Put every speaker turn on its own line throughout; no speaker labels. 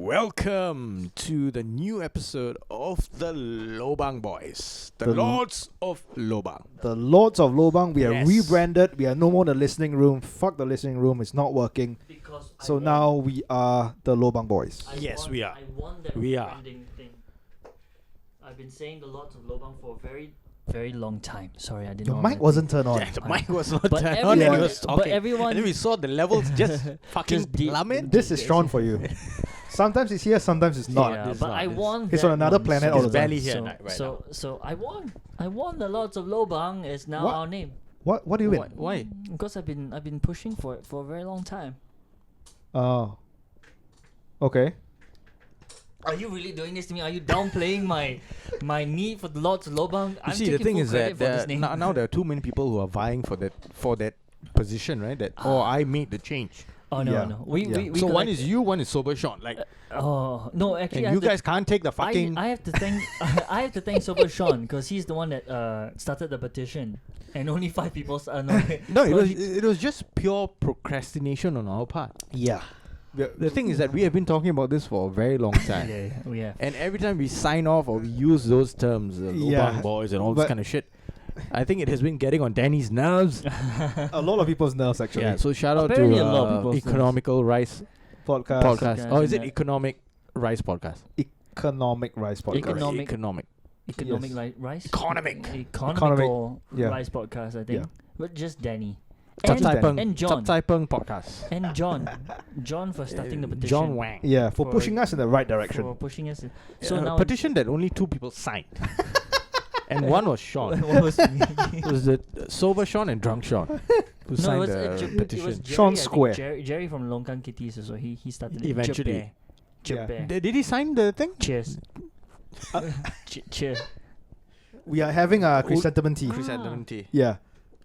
Welcome to the new episode of the Lobang Boys, the Lords of Lobang.
The Lords of Lobang, we are
Yes.
rebranded. We are no more the listening room. Fuck the listening room, it's not working.
Because
So now we are the Lobang Boys.
Yes, we are.
I won that
We are.
rebranding thing. I've been saying the Lords of Lobang for a very, very long time. Sorry, I didn't
Your
know
mic
that.
wasn't turned on.
Yeah, the mic was not
But
turned on and he
everyone-
was
but
talking.
everyone-
and then we saw the levels just fucking
Just deep.
plummet.
This is Sean for you. Sometimes it's here, sometimes it's not.
Yeah,
This is
but
not-
I
this-
won.
He's
that
on another
one,
planet
so-
all
He's
the time.
barely here
so,
right
so, so I won. I won. The Lords of Lobang is now
What?
our name.
What do you win?
Why?
Because I've been pushing for it for a very long time.
Oh. Okay.
Are you really doing this to me? Are you downplaying my need for the Lords of Lobang?
You see, the
taking
thing
full
is
credit
that
for this name.
now there are too many people who are vying for that position, right? That I made the change.
Oh no,
Yeah.
no. We
Yeah.
So one
collect-
is you, one is Sober Sean. Like,
Oh no, actually,
and
I
you
have to-
guys can't take the fucking.
I have to thank I have to thank Sober Sean because he's the one that started the petition, and only 5 people.
No, it was just pure procrastination on our part.
Yeah.
The thing is that we have been talking about this for a very long time.
yeah, we have.
And every time we sign off or we use those terms,
Yeah,
Lobang Boys and all this
but-
kind of shit, I think it has been getting on Danny's nerves.
A lot of people's nerves actually.
Yeah, so shout out
Apparently
to
a lot of people's
Economical Rice
Podcast.
Podcast.
podcast
Or is
and
it
that.
Economic Rice Podcast?
Economic Rice Podcast.
Economic-
Economic.
Economic
Yes.
rice.
Economic.
Economical
yeah.
rice podcast. I think,
Yeah.
but just Danny.
Chap
And,
Tai Peng.
and
Chap
John.
Tai Peng Podcast.
And John for starting the petition.
John Wang.
Yeah, for
For-
pushing us in the right
For
direction.
pushing us. So
A
now
petition that only 2 people signed. And one was Sean.
What was me?
It was the sober Sean and drunk Sean who
No, it
signed
was,
the
it was
petition.
Jerry,
Sean
I think.
Square.
Jerry from Longkang Kitties, so he started it.
Eventually.
Chip
Yeah.
Did he sign the thing?
Cheers. Cheers.
We are having a chrysanthemum tea.
Chrysanthemum tea.
Yeah.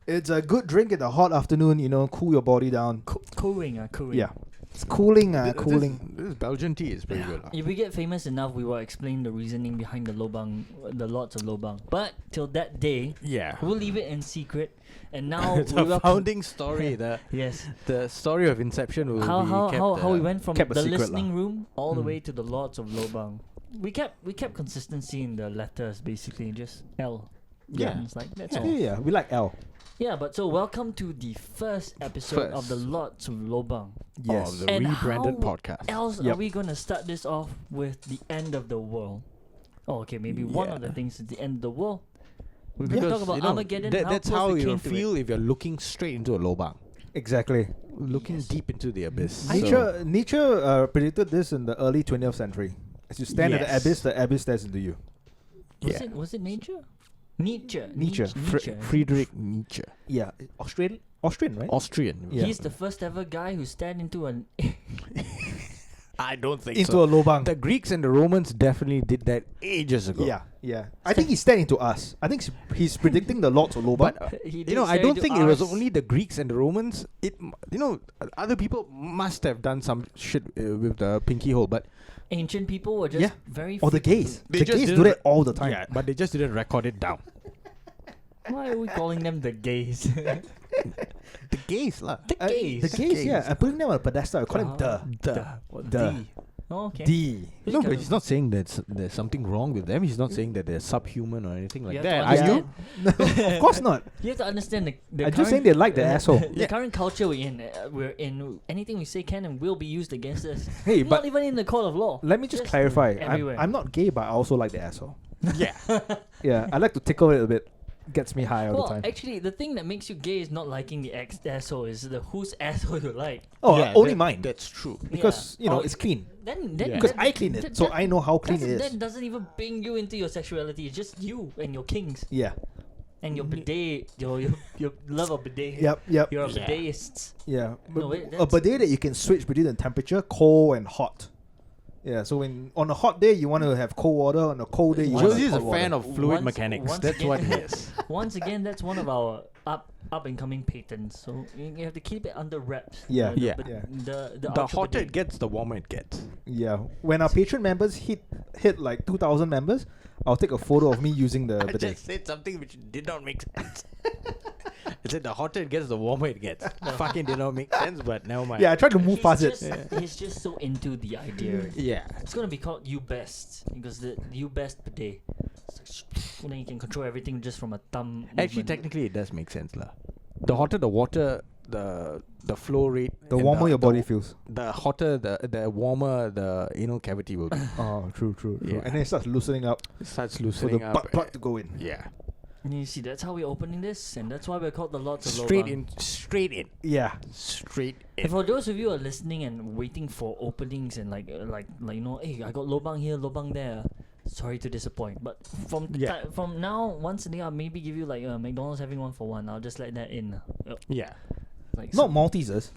It's a good drink in the hot afternoon, cool your body down.
Cooling.
Yeah. It's cooling,
This-
cooling.
This Belgian tea is pretty good.
If we get famous enough, we will explain the reasoning behind the Lobang, the Lords of Lobang. But till that day,
Yeah.
we'll leave it in secret. And now
It's
we
a
will
founding story.
Yes.
The story of Inception will be kept.
How we went from
kept a
the
secret
listening room all the
Mm.
way to the Lords of Lobang. We kept consistency in the letters, basically just L.
Yeah.
And it's like that's
Yeah,
all.
yeah, we like L.
Yeah, but so welcome to the first episode of the
First.
Lords of Lobang.
Yes.
Of the
And
rebranded
how
podcast.
Else
Yep.
are we gonna start this off with the end of the world? Oh, okay, maybe one of the
Yeah.
things is the end of the world. We
Because,
can talk about Armageddon.
that's
close
how
we
you'll
came to it.
feel if you're looking straight into a lobang.
Exactly.
Looking
Yes.
deep into the abyss.
Nietzsche predicted this in the early 20th century. As you stand at
Yes.
the abyss stares into you.
Yeah.
Was it nature? Nietzsche.
Nietzsche.
Friedrich Nietzsche.
Yeah, Austrian, right?
Austrian.
Yeah.
He's the first ever guy who stand into an.
I don't think
Into
so.
a lobang.
The Greeks and the Romans definitely did that ages ago.
Yeah. I think he's standing to us. I think he's predicting the Lords of Lobang.
But
He
you
did
know, I
stare
don't
into
think it was
ours.
only the Greeks and the Romans. Other people must have done some shit with the pinky hole, but
Ancient people were just
Yeah.
very.
Or the
freaky.
gays.
They
The
just
gays do
didn't
that all the time.
yeah, but they just didn't record it down.
Why are we calling them the gays?
The gays, lah.
The gays.
The gays, yeah. I'm putting them on a pedestal. I call them
The.
Oh, okay.
D.
Which
No,
kind
but
of-
he's not saying that there's something wrong with them. He's not saying that they're subhuman or anything like
You have to
that. Are you?
understand-
No, of course not.
You have to understand the
I'm just saying they like the asshole.
The
Yeah.
current culture we're in. Anything we say can and will be used against us.
Hey,
Not
but
even in the court of law.
let me just clarify.
everywhere.
I'm not gay, but I also like the asshole.
Yeah.
Yeah, I like to tickle it a bit. Gets me high all
Well,
the time.
actually, the thing that makes you gay is not liking the asshole. Is the whose asshole you like.
Oh,
Yeah,
only
that-
mine.
That's true.
Because,
Yeah. Oh,
it's clean.
Then
Yeah.
Because
that-
I clean it,
that-
so
that-
I know how clean it
That
is.
doesn't even bring you into your sexuality. It's just you and your kings
Yeah.
and your bidet, your love of bidet.
Yep.
You're a
Yeah.
bidetists.
Yeah.
No, wait,
a
that's-
bidet that you can switch between the temperature, cold and hot. Yeah, so when on a hot day you want to have cold water, on a cold day you want
Josie is a
hot
fan
water.
of fluid
Once-
mechanics.
once
That's
again-
what he is.
Once again, that's one of our up and coming patents. So you have to keep it under wraps.
Yeah.
The,
Yeah.
bid-
Yeah.
The
The
ultra
hotter
bidet.
it gets, the warmer it gets.
Yeah. When our patron members hit like 2,000 members, I'll take a photo of me using the
I
bidet.
just said something which did not make sense. said the hotter it gets, the warmer it gets. Fucking did not make sense, but never mind.
Yeah, I tried to move past it.
He's just so into the idea.
Yeah.
It's gonna be called You Best because the You Best per day. It's like, and then you can control everything just from a thumb.
Actually,
movement.
technically, it does make sense, lah. The hotter the water, the flow rate,
The
and
warmer your body feels.
the hotter the warmer the anal cavity will be.
Oh, true.
Yeah.
And then it starts loosening up
It starts
for
loosening
the
up.
butt plug to go in.
Yeah.
And you see, that's how we're opening this, and that's why we're called the Lords of
Straight
Lobang.
straight in,
Yeah.
straight
And
in.
for those of you who are listening and waiting for openings and like you know, hey, I got lobang here, lobang there. Sorry to disappoint, but from
Yeah.
from now, once a day, I'll maybe give you like McDonald's having 1 for 1. I'll just let that in.
Yeah.
Like
Not Maltesers.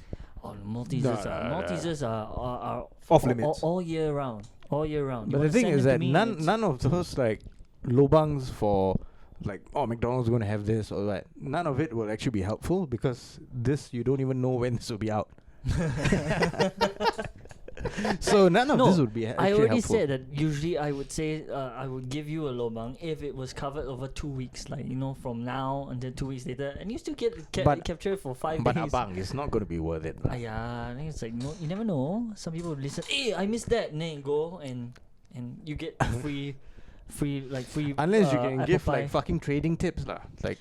Maltesers.
No.
Maltesers are
Off limits.
all year round. All year round.
But
You
the thing
wanna
is
send
that
them to me and
none of those like lobangs for like McDonald's going to have this or that. None of it will actually be helpful because this you don't even know when this will be out. So none of this would be actually
I already
helpful.
said that usually I would say I would give you a lobang if it was covered over 2 weeks, like you know, from now until 2 weeks later, and you still get
But-
captured for 5
But
days.
abang, it's not going to be worth it. lah.
Yeah, I think it's like no, you never know. Some people would listen. Hey, I missed that. And then you go and you get free.
Unless you can
apple
give
pie.
like fucking trading tips lah. Like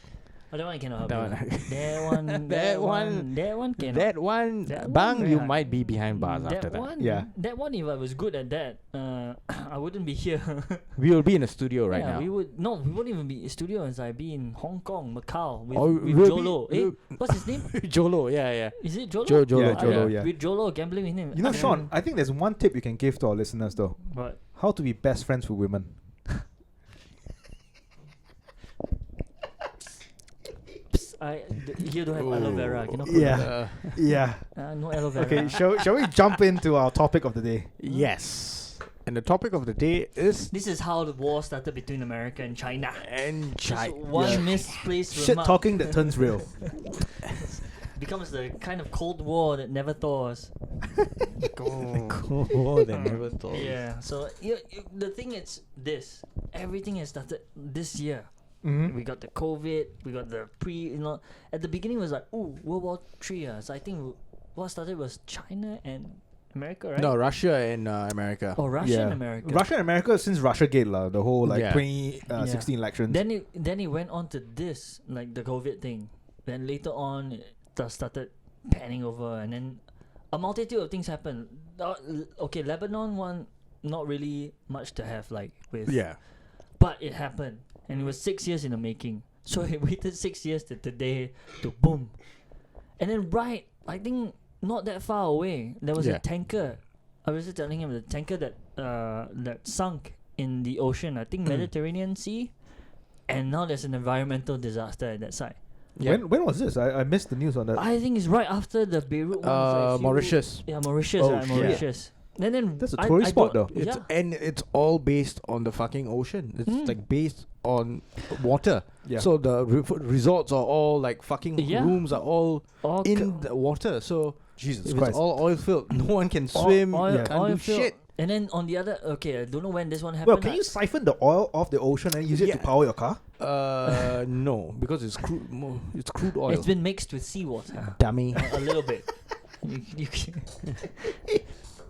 Oh, that one I cannot help
that
you.
one.
That one. That one cannot.
that one,
That one
bang,
very
you
hard.
might be behind bars
that
after that.
one,
Yeah.
That one, if I was good at that, I wouldn't be here.
We will be in a studio right
yeah,
now.
we would. No, we wouldn't even be in studios. I'd be in Hong Kong, Macau with,
Oh,
with
we'll
Jolo.
be-
What's his name?
Jolo, yeah.
Is it Jolo?
Jolo,
Yeah, Jolo, yeah.
With Jolo, gambling with him.
You know, Sean, I think there's one tip you can give to our listeners though.
But
How to be best friends with women.
here don't have aloe vera. I cannot put
Yeah. Yeah.
no aloe vera.
Okay, shall we jump into our topic of the day?
Yes. And the topic of the day is
This is how the war started between America and China.
and
Just
China.
one misplaced
Shit
remark
talking that turns real.
becomes the kind of Cold War that never thaws.
More than never thought.
Yeah. So the thing is this: everything has started this year.
Mm-hmm.
We got the COVID. We got the at the beginning it was like, ooh, World War III. So I think what started was China and America, right?
No, Russia and America.
Oh, Russia and America.
Russia and America since Russiagate lah, the whole like
Yeah.
2016 elections.
Then it went on to this, like the COVID thing. Then later on, it started panning over, and then a multitude of things happened. Okay, Lebanon one, not really much to have like with.
Yeah.
But it happened, and it was 6 years in the making. So it waited 6 years to today to boom, and then I think not that far away there was a
Yeah.
tanker. I was just telling him the tanker that sunk in the ocean. I think Mediterranean Sea, and now there's an environmental disaster at that site.
Yeah.
When was this? I missed the news on that.
I think it's right after the Beirut one. It's like a few-
Mauritius.
Yeah, Mauritius.
Oh,
Right,
shit.
Mauritius. And then
That's a
I-
tourist
I
spot
don't-
though.
It's
Yeah.
and it's all based on the fucking ocean. It's
Mm.
like based on water.
Yeah.
So the resorts are all like fucking
Yeah.
rooms are all
all
in the water. So
Jesus
if
Christ.
it's all oil filled, no one can swim.
Oil,
You can't do
filled.
shit.
And then on the other, okay, I don't know when this one
Well,
happened.
can you siphon the oil off the ocean and use it to
Yeah.
power your car?
No, because it's crude. It's crude oil.
It's been mixed with seawater.
Dummy.
A little bit. You can,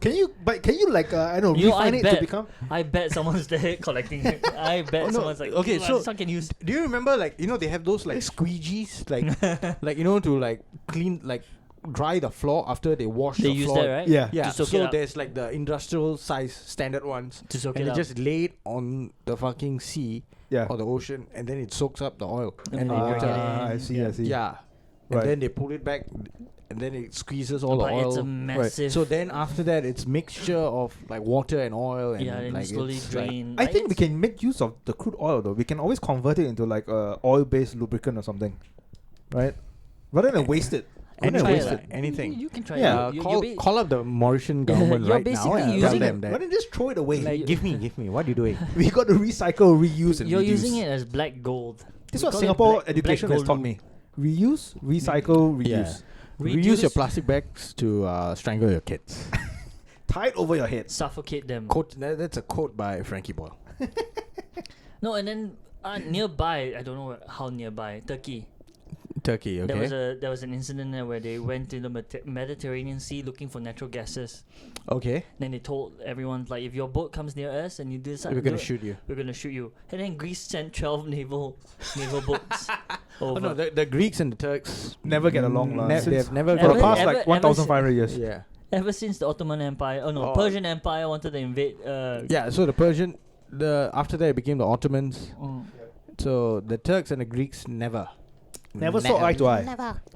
Can you like I don't know,
You know, I
refine it to
bet-
become?
I bet someone's there collecting it. I bet
Oh, no.
someone's like,
Okay,
"Ooh,
so-
this one can use.
Do you remember like they have those like squeegees like to like clean like dry the floor after they wash
They
the
use
floor.
that, right?
Yeah.
Yeah,
To soak it
so
up.
there's like the industrial size standard ones,
To soak
and
it
they
up.
just lay it on the fucking sea
Yeah.
or the ocean, and then it soaks up the oil.
And
And
then
they
you drink
water.
it in.
I see.
Yeah.
I see.
Yeah, and
Right.
then they pull it back, and then it squeezes all
But
the oil.
it's a massive.
So then after that, it's mixture of like water and oil, and
yeah, and
like
slowly
it's like-
drain.
I
Like,
think we
it's-
can make use of the crude oil though. We can always convert it into like a oil-based lubricant or something, right? Rather than waste it.
any
Rather than
try
waste
it.
it.
anything.
You can try
Yeah.
it.
Call up the Mauritian government
You're
right now
basically
and tell
using
them
Why
that.
don't you just throw it away?
Like, give me. What are you doing?
We got to recycle, reuse, and
You're
reduce.
using it as black gold.
This is
We
what
call it
Singapore
black
education has
gold
taught
rule.
me. Reuse, recycle, reuse.
Yeah. Reuse your
Reduce-
plastic bags to strangle your kids.
Tie it over your head.
Suffocate them.
Quote. That's a quote by Frankie Boyle.
No, and then nearby, I don't know how nearby, Turkey.
Turkey. Okay.
There was an incident there where they went to the Mediterranean Sea looking for natural gases.
Okay.
Then they told everyone, like, if your boat comes near us and you decide
We're
to do
gonna
it,
shoot you.
we're gonna shoot you. And then Greece sent 12 naval boats
Oh
over.
no, the Greeks and the Turks
Never get along, lah.
They've
Since-
never
For the
Ever-
past
ever-
like
ever
1,500 years.
Yeah.
Ever since the Ottoman Empire,
Oh.
Persian Empire wanted to invade.
Yeah. So after that it became the Ottomans.
mm.
So the Turks and the Greeks never
Saw eye to eye.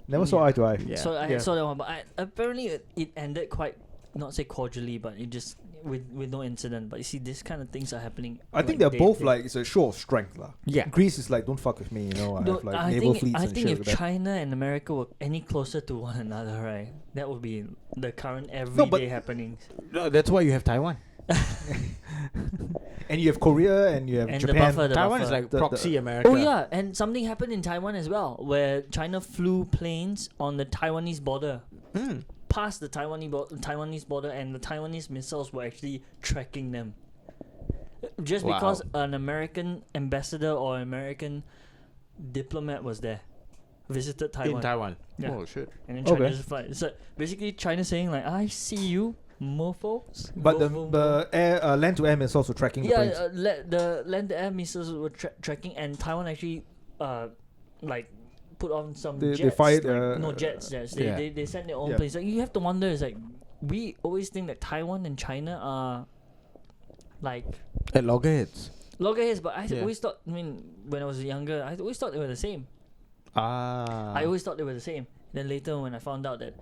Never saw eye to eye.
Yeah.
So I
Yeah.
saw that one, but apparently it ended quite, not say cordially, but it just with no incident. But you see, this kind of things are happening.
I think they're both like, it's a show of strength, lah.
Yeah.
Greece is like, don't fuck with me, you know. I
No,
have like
I
naval
think
fleets
I
and
think
shit
if
like that.
China and America were any closer to one another, right, that would be the current
but-
everyday happenings.
No, that's why you have Taiwan.
And you have Korea and you have
And the
Japan.
buffer,
Taiwan is
buffer.
like
The-
proxy America.
Oh yeah, and something happened in Taiwan as well, where China flew planes on the Taiwanese border,
Hmm.
past the Taiwanese border, and the Taiwanese missiles were actually tracking them. Just
Wow.
because an American ambassador or American diplomat was there, visited Taiwan,
In Taiwan.
Yeah.
Oh shit.
and then
Okay.
China just fly. So basically, China saying like, "I see you, mofos."
But
Boom, boom, boom.
the air land to air missiles were tracking the
Yeah,
planes.
the land to air missiles were tracking, and Taiwan actually, like, put on some
They
jets.
fired,
like, no jets. They,
Yeah.
they sent their own
Yeah.
planes. Like, you have to wonder, is like, we always think that Taiwan and China are like
At loggerheads.
loggerheads, but I
Yeah.
always thought. I mean, when I was younger, I always thought they were the same.
Ah.
I always thought they were the same. Then later, when I found out that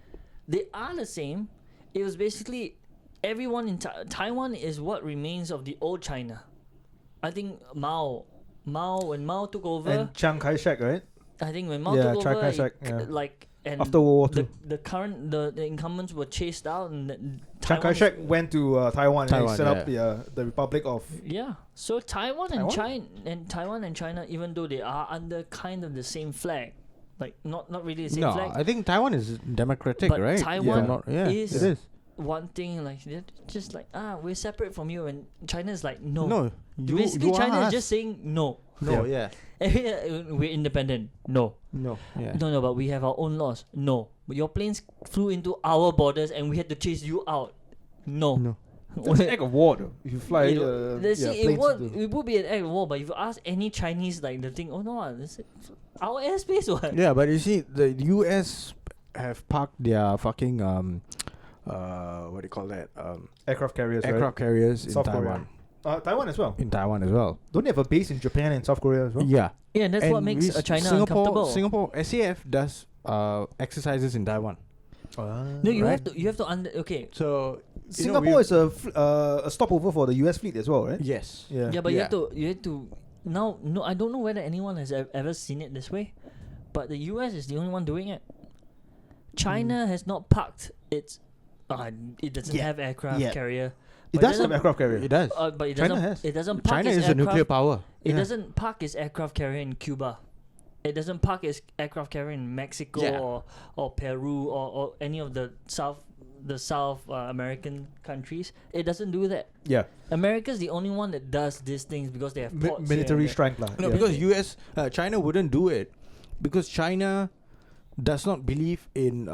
they are the same, it was basically everyone in Taiwan is what remains of the old China. I think when Mao took over,
And Chiang Kai-shek, right?
I think when Mao
Yeah,
took
Chiang
over,
Kai-shek,
it,
yeah.
like, and
After World War II.
the current the incumbents were chased out, and
Chiang
Taiwan
Kai-shek went to Taiwan and
Taiwan,
he set up the Republic of...
Yeah, so Taiwan
Taiwan?
and China, even though they are under kind of the same flag, like not really the same
No,
flag,
I think Taiwan is democratic,
but
right?
Taiwan
Yeah,
is
it is.
one thing, like they're just like, we're separate from you, and China is like, no.
No, you,
Basically,
you are
China is
us.
just saying no.
No, yeah.
We're independent. No.
No, yeah.
No, but we have our own laws. No. But your planes flew into our borders and we had to chase you out. No.
No.
It's an act of war, though. If you fly
You know, they say
planes
it would be an act of war, but if you ask any Chinese, like, the thing, oh no, this is our airspace, what?
Yeah, but you see, the US have parked their fucking what do you call that?
aircraft carriers,
Aircraft carriers in
South
Taiwan.
Korea. Taiwan as well.
In Taiwan as well.
Don't they have a base in Japan and South Korea as well?
Yeah.
Yeah, and that's what
And
makes
we-
China
Singapore,
uncomfortable.
Singapore SAF does exercises in Taiwan.
No, you
Right.
have to okay.
So
Singapore is a stopover for the US fleet as well, right?
yes.
Yeah.
Yeah, but you have to now. No, I don't know whether anyone has ever seen it this way, but the US is the only one doing it. China has not parked its. It doesn't
Yeah.
have aircraft
Yeah.
carrier.
It
but
does have
doesn't-
aircraft carrier.
It does.
But it
China
doesn't.
has.
It doesn't park
China
its
is a
aircraft.
nuclear power.
It
Yeah.
doesn't park its aircraft carrier in Cuba. It doesn't park its aircraft carrier in Mexico
Yeah.
or Peru or any of the South American countries. It doesn't do that.
Yeah.
America's the only one that does these things because they have ports here
Military
and there.
strength, lah.
No,
Yeah.
because China wouldn't do it because China does not believe in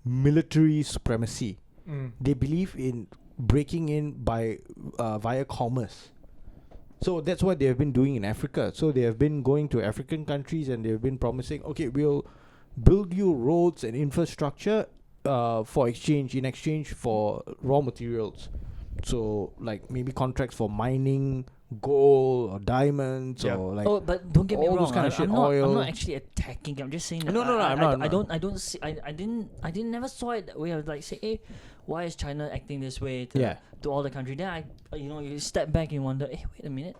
military supremacy. They believe in breaking in by via commerce. So that's what they have been doing in Africa. So they have been going to African countries and they have been promising, okay, we'll build you roads and infrastructure in exchange for raw materials. So like maybe contracts for mining gold or diamonds
Yeah.
or like
Oh, but don't get me
all
wrong.
those kind of shit,
I'm not
oil.
actually attacking. I'm just saying that
No, I'm not.
I don't see. I didn't never saw it that way. I was like, say, hey, why is China acting this way to all the country? Then you step back and wonder, hey, wait a minute.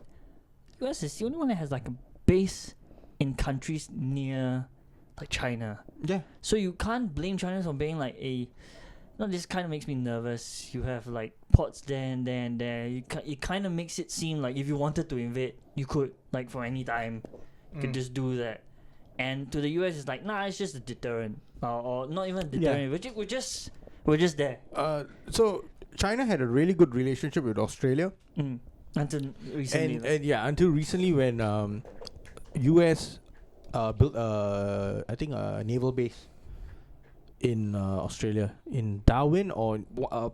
US is the only one that has like a base in countries near like China.
Yeah.
So you can't blame China for being like a. No, this kind of makes me nervous. You have like ports there and there and there. It kind of makes it seem like if you wanted to invade, you could, like, for any time, you could just do that. And to the US, it's like, nah, it's just a deterrent, or not even a deterrent. We're just there.
So China had a really good relationship with Australia,
Until recently.
and until recently when US built I think a naval base in Australia, in Darwin or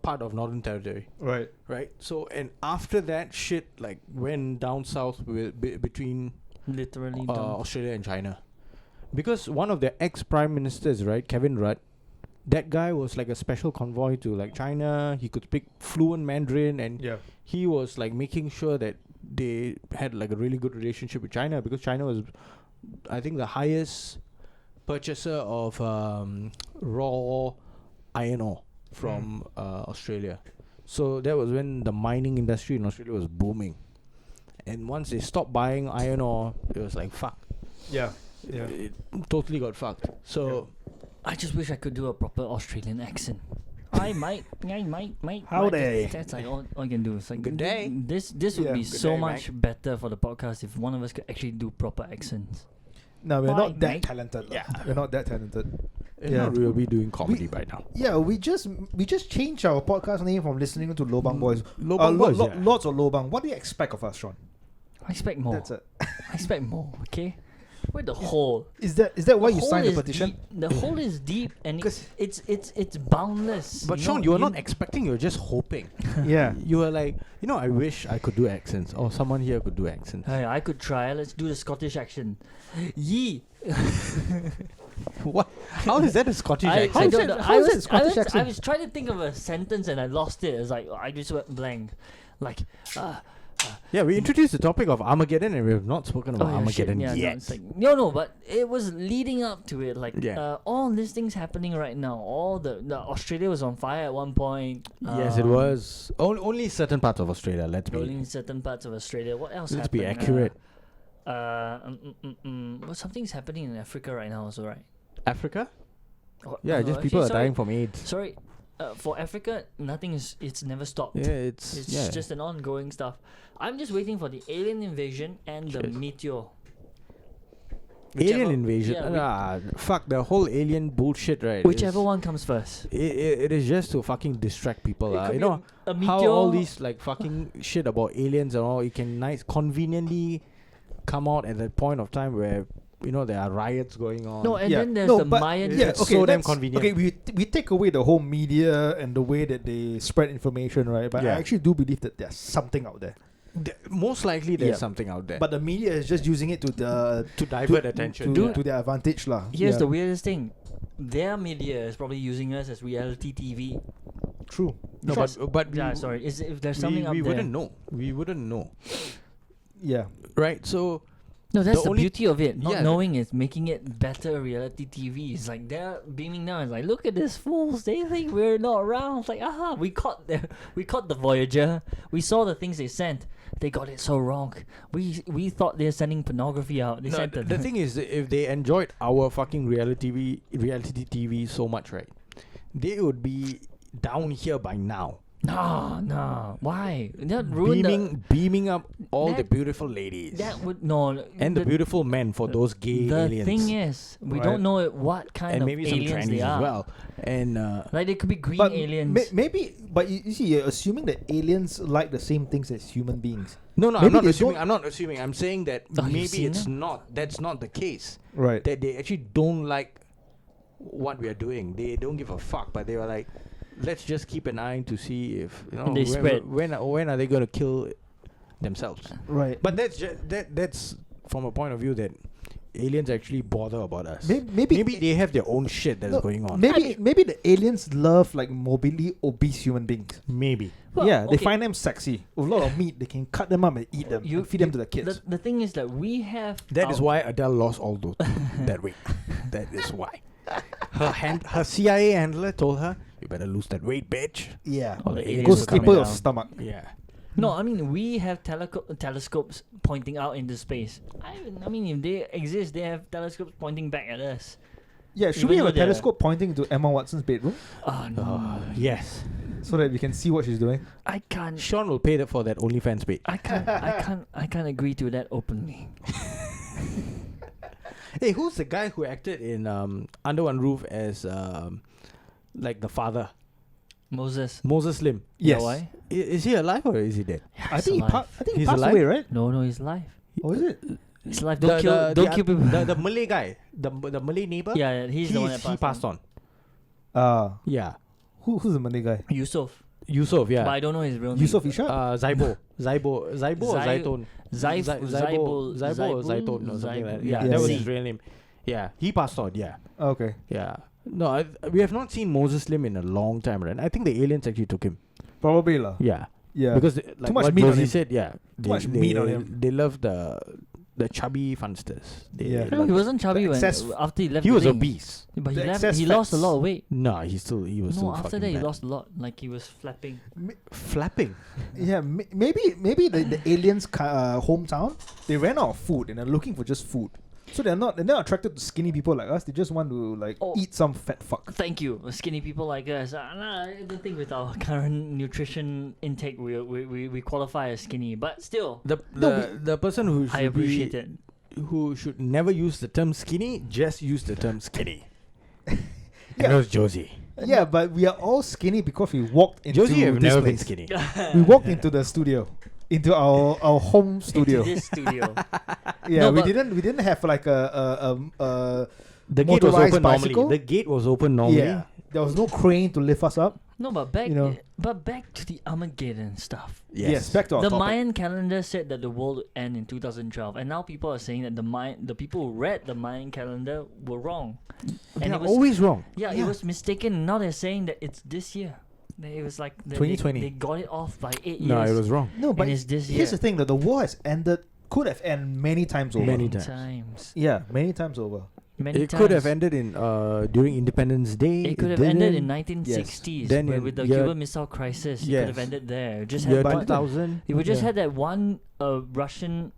part of Northern Territory.
Right.
Right. So and after that shit like went down south between
Literally done.
Australia and China, because one of their ex-prime ministers, right, Kevin Rudd, that guy was like a special convoy to like China. He could speak fluent Mandarin, and
Yeah.
he was like making sure that they had like a really good relationship with China, because China was, I think, the highest purchaser of raw iron ore from Australia. So that was when the mining industry in Australia was booming. And once they stopped buying iron ore, it was like fuck.
Yeah. Yeah.
It totally got fucked. So
I just wish I could do a proper Australian accent. I might.
Howdy.
That's like all I can do. It's like
Good day.
This would
Yeah.
be
Good
so
day,
much better for the podcast if one of us could actually do proper accents.
No, we're
Bye,
not that
mate.
talented.
Yeah.
We're not that talented.
yeah, we'll be doing comedy by now.
Yeah, we just changed our podcast name from listening to Lobang Boys.
Lobang Boys, yeah.
Lots of Lobang. What do you expect of us, Sean?
I expect more.
That's it.
I expect more. Okay. Where the hole?
Is that why you
hole
signed the
is
petition?
deep. The hole is deep and
'Cause-
it's boundless.
But
you
Sean,
know,
you were not expecting, you were just hoping.
Yeah.
You were like, I wish I could do accents, or someone here could do accents.
Hey, I could try. Let's do the Scottish accent. Yee.
What? How is that a Scottish
I
accent?
don't know.
how is that Scottish
I
accent?
was trying to think of a sentence and I lost it. It's like I just went blank. Like,
Yeah, we introduced the topic of Armageddon, and we have not spoken about
oh, yeah, shit,
Armageddon
yeah,
yet.
No, it's like, no, but it was leading up to it. Like,
Yeah.
all these things happening right now. All the Australia was on fire at one point.
Yes, it was. Only certain parts of Australia, let's
Only
be.
in certain parts of Australia. What else?
Let's be
happened?
accurate.
Well, something's happening in Africa right now, also, right?
Africa?
Oh,
Yeah,
no,
just people
actually,
are dying from AIDS.
Sorry, for Africa, it's never stopped.
Yeah, it's
Just an ongoing stuff. I'm just waiting for the alien invasion and the
Shit.
meteor.
alien
Whichever-
invasion.
yeah,
Fuck the whole alien bullshit, right?
whichever
is-
one comes first.
It is just to fucking distract people.
It could
You
be
know
a meteor.
how all these like fucking shit about aliens and all, it can conveniently come out at that point of time where there are riots going on.
No, and
Yeah.
then there's
No,
the
but-
Mayan.
Yeah,
okay,
so damn
let's-
convenient.
Okay, we take away the whole media and the way that they spread information, right? But
Yeah.
I actually do believe that there's something out there.
Most likely there's
Yeah.
something out there
But the media is just using it to
divert attention.
to their advantage, lah.
Here's
Yeah.
the weirdest thing. Their media is probably using us as reality TV.
True.
No,
Trust-
but
Yeah,
we,
sorry. If there's something up
we
there.
wouldn't know. We wouldn't know,
Yeah.
right? So
No, that's
The
the,
only-
beauty of it. Not
Yeah.
knowing is making it better reality TV. It's like they're beaming down. It's like, look at this fools. They think we're not around. It's like, aha, we caught the Voyager. We saw the things they sent. They got it so wrong. We thought they're sending pornography out. They
no,
sent
the thing is, that if they enjoyed our fucking reality TV so much, right, they would be down here by now,
No. Why? That ruined
beaming up all the
that-
beautiful ladies
That would no.
and the beautiful men for those gay
The
aliens.
thing is, we
Right.
don't know what kind
and
of
maybe some
aliens
trannies
they are.
as well. And
Like they could be green
But
aliens.
maybe, but you see, you're assuming that aliens like the same things as human beings.
no,
Maybe
I'm not
they
assuming.
don't-
I'm not assuming. I'm saying that
Oh, you've
maybe
seen
it's
them?
not. That's not the case.
Right.
That they actually don't like what we are doing. They don't give a fuck. But they were like, let's just keep an eye to see if
They spread.
when are they going to kill themselves.
Right.
But that's from a point of view that aliens actually bother about us.
Maybe
they have their own shit that's
no,
going on.
Maybe the aliens love like morbidly obese human beings.
Maybe.
Well,
Yeah, they
okay.
find them sexy. With a lot of meat, they can cut them up and eat them. And feed them to the kids.
The thing is that we have.
That is
our-
why Adele lost all those that weight. That is why. Her CIA handler told her, "You better lose that weight, bitch."
Yeah.
All the
It
aliens
Go
is
are coming
staple your
down.
stomach.
Yeah.
No, I mean we have telescopes pointing out into space. I mean if they exist, they have telescopes pointing back at us.
Yeah, should
Even
we have
though
a
they're-
telescope pointing to Emma Watson's bedroom
Oh no,
Yes.
so that we can see what she's doing?
I can't.
Sean will pay for that OnlyFans page.
I can't agree to that openly.
Hey, who's the guy who acted in Under One Roof as like the father?
Moses.
Moses Lim.
You know
Yes.
why?
Is he alive or is he dead?
I think
alive.
he
He's
passed
alive?
away, right?
No, he's alive.
Or is it?
His life. Don't kill people.
The Malay guy, the Malay neighbor.
Yeah, he's the one that
he passed on. Yeah.
Who's the Malay guy?
Yusuf.
Yusuf, yeah.
But I don't know his real name.
Yusuf Ishak?
Zaibo or Zaitun.
Zaibo
or Zaitun or something like that. Yeah,
Yeah.
that was
Z.
his real name. Yeah, he passed on, yeah.
Okay.
Yeah. No, we have not seen Moses Lim in a long time, right? I think the aliens actually took him.
Probably lah.
Yeah.
Yeah.
Because like
much
what
meat on
Josie
him.
said, yeah.
Too much meat on him.
They love the chubby funsters.
Yeah.
No, he wasn't chubby when
excess-
after he left.
He
the
was
thing.
obese.
But he
The
left.
excess
He lost a
fats.
lot of weight.
No, he was still
No, after
fucking
that he
bad.
lost a lot. Like he was flapping.
Flapping.
Yeah, maybe the aliens' hometown, they ran out of food and they're looking for just food. So they're not attracted to skinny people like us. They just want to eat some fat fuck.
Thank you, skinny people like us. I don't think with our current nutrition intake we qualify as skinny, but still,
The person who should
I appreciate it.
who should never use the term skinny, just use the term skinny.
Yeah.
And it was Josie.
Yeah, but we are all skinny because we walked into
Josie have
this
never been
place.
skinny.
We walked into the studio, into our home studio.
Into this studio.
Yeah,
No,
we
but-
didn't have like a
The gate was
motorized
open
bicycle?
normally. The gate was open normally.
yeah. There was no crane to lift us up.
No, but back
You know.
back to the Armageddon stuff.
Yes, back to our
The
topic.
Mayan calendar said that the world would end in 2012, and now people are saying that the people who read the Mayan calendar were wrong.
They
And
are
it was
always wrong.
yeah, it
Yeah.
was mistaken. Now they're saying that it's this year. It was like
2020.
They got it off by 8 years.
No, it was wrong.
No, but
and it's this year.
here's the thing: that the war has ended. Could have ended many times over.
Many
Many
times.
times.
Yeah, many times over.
Many
It
times.
could have ended in during Independence Day.
It could have ended in
didn't.
1960s,
Then
where
in
with the
year-
Cuban Missile Crisis. It could have
Yes.
ended there. Just
Year
had one,
2000.
we just
Yeah.
had that one Russian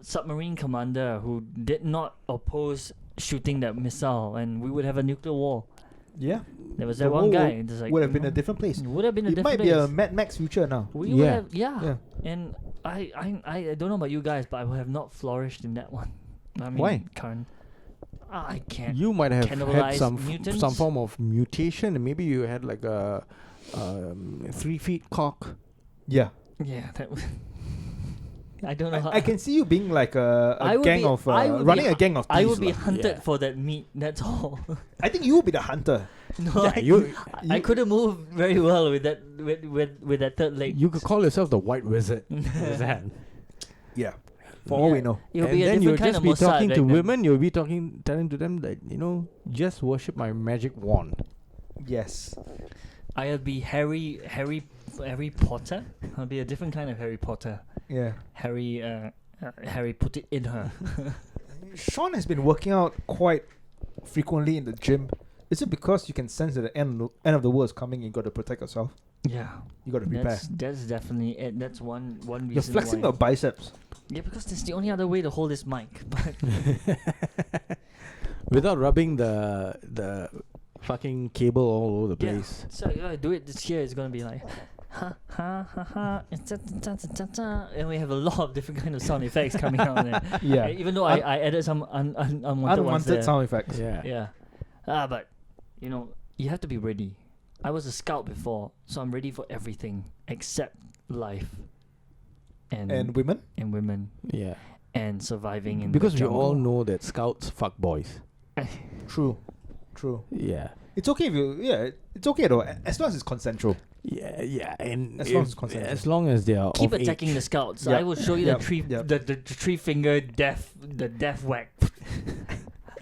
submarine commander who did not oppose shooting that missile, and we would have a nuclear war.
Yeah,
There was
The
that one
world
guy. Just like,
would have been
no,
a different place.
It would have been a
It
different
might be a
place.
Mad Max future now.
We would
Yeah.
have, yeah.
Yeah.
And I don't know about you guys, but I would have not flourished in that one. I mean,
Why?
Current. I can't.
You might have had
Cannibalize
some
mutants?
form of mutation, and maybe you had like a 3 feet cock.
Yeah,
Yeah, that. I don't know how.
I can see you being like
I
a
would
gang
be-
of
I would be
running
hu-
a gang of
I
thieves
would be
lah.
hunted
Yeah.
for that meat. That's all.
I think you will be the hunter.
No,
Yeah,
I
you-
couldn't move very well with that with that third leg.
you could call yourself the White Wizard. Is that?
Yeah, for all we
Yeah.
know.
It'll
And
be a
then you'll
different kind
just
of
be
Mossad
talking
back
to
then.
women. You'll be telling to them that just worship my magic wand.
Yes.
I'll be Harry Potter. I'll be a different kind of Harry Potter.
Yeah.
Harry put it in her.
Sean has been working out quite frequently in the gym. Is it because you can sense that the end of the world is coming? You got to protect yourself.
Yeah,
You got to prepare.
that's definitely it. That's one reason.
You're flexing
why.
your biceps.
Yeah, because that's the only other way to hold this mic. But
Without rubbing the fucking cable all over the
yeah,
place.
so if I do it this year, it's gonna be like, ha ha ha ha, and we have a lot of different kind of sound effects coming out there.
Yeah.
Even though I added some unwanted ones
Unwanted
there.
sound effects.
Yeah.
Yeah. But you have to be ready. I was a scout before, so I'm ready for everything except life
And women?
and women
Yeah.
and surviving in
Because
the
we all
jungle.
know that scouts fuck boys.
True. True.
Yeah.
It's okay if you. Yeah, it's okay though, as long as it's consensual.
Yeah, and
As long as
if-
it's consensual.
as long as they are
Keep
of
attacking
age.
the scouts.
Yep.
I will show you
Yep.
the tree
Yep.
the 3-finger death whack.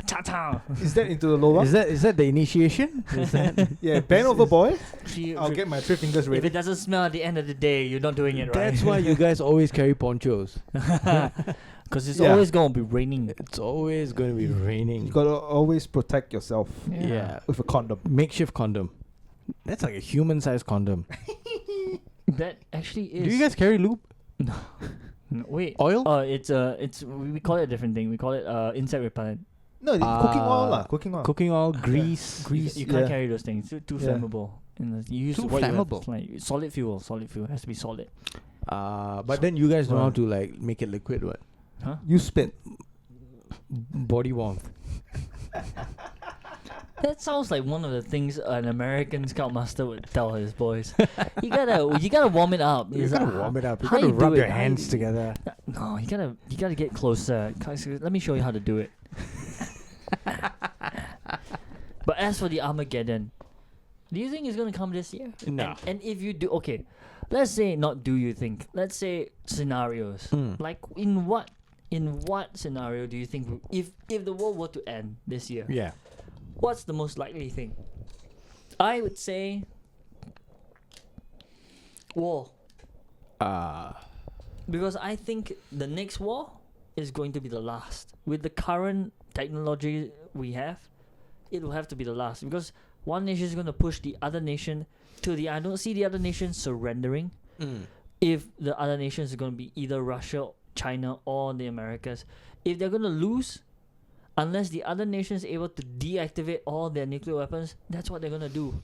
Ta-ta.
Is that into the lower?
Is that the initiation? Is that
Yeah, bend over, boy.
Three-
I'll get my 3 fingers
if
ready.
it doesn't smell at the end of the day, you're not doing it right.
That's why you guys always carry ponchos.
Because it's
Yeah.
always going to be raining.
It's always going to be raining.
You gotta always protect yourself
Yeah.
with a condom.
Makeshift condom. That's like a human-sized condom.
That actually is.
Do you guys carry lube?
No, wait.
Oil?
It's we call it a different thing. We call it insect repellent.
No, it's cooking oil lah. Cooking oil.
Cooking oil, grease.
Grease.
You can't
Yeah.
carry those things. Too
Yeah.
flammable. And you use
Too
what you have.
flammable?
It's like solid fuel. Solid fuel has to be solid.
But then you guys know how
Right.
to like make it liquid, what?
Huh?
You spit.
Body warmth.
That sounds like one of the things an American scoutmaster would tell his boys. you gotta warm it up.
You
It's
gotta
like,
warm it up. You
how
gotta
you do
rub
it?
your
How
hands
you-
together.
No, you gotta get closer. Let me show you how to do it. But as for the Armageddon, do you think it's gonna come this year?
No.
And if you do, okay, let's say not do you think? Let's say scenarios. Like in what scenario do you think if the world were to end this year?
Yeah.
What's the most likely thing? I would say war. Because I think the next war is going to be the last. With the current technology we have, it will have to be the last. Because one nation is going to push the other nation to the... I don't see the other nation surrendering. If the other nations are going to be either Russia, China, or the Americas. If they're going to lose, unless the other nation is able to deactivate all their nuclear weapons, that's what they're going to do.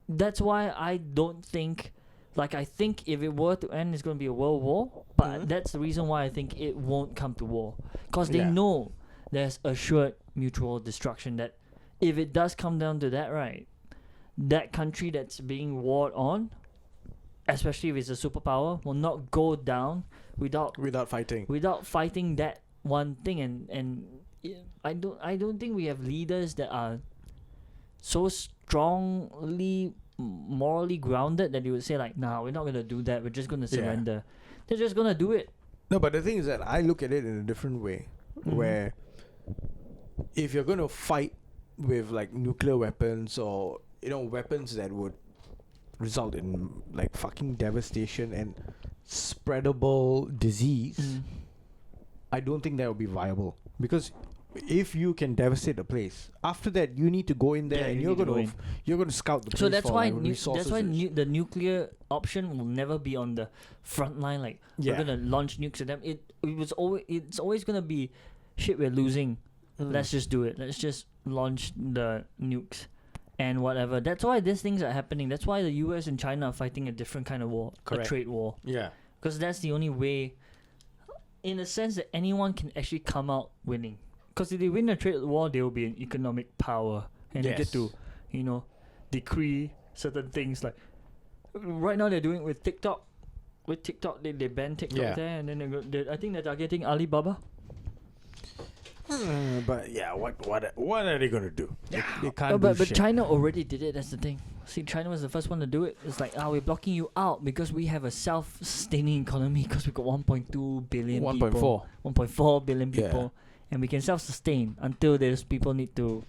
That's why I don't think... Like, I think if it were to end, it's going to be a world war. But that's the reason why I think it won't come to war. Because they know there's assured mutual destruction. That if it does come down to that, right, that country that's being warred on, especially if it's a superpower, will not go down without
fighting.
Without fighting that one thing. And I don't think we have leaders that are so strongly morally grounded that they would say like, nah, we're not gonna do that, we're just gonna surrender. They're just gonna do it.
No, but the thing is that I look at it in a different way, where if you're gonna fight with like nuclear weapons or weapons that would result in like fucking devastation and spreadable disease, I don't think that would be viable. Because if you can devastate a place, after that you need to go in there and you're going to scout the place.
So that's
for
why
resources.
that's why the nuclear option will never be on the front line. Like we're gonna launch nukes at them. It's always gonna be shit. We're losing. Let's just do it. Let's just launch the nukes and whatever. That's why these things are happening. That's why the US and China are fighting a different kind of war, a trade war.
Yeah,
because that's the only way, in a sense, that anyone can actually come out winning. Because if they win a trade war, they will be an economic power, and they get to, decree certain things. Like right now, they're doing it with TikTok. With TikTok, they ban TikTok there, and then I think they're targeting Alibaba.
But yeah, what are they gonna do? They can't.
But
shit.
China already did it. That's the thing. See, China was the first one to do it. It's like, we're blocking you out because we have a self-sustaining economy. Because we got 1.2 billion 1.4 billion people. And we can self-sustain until those people need to,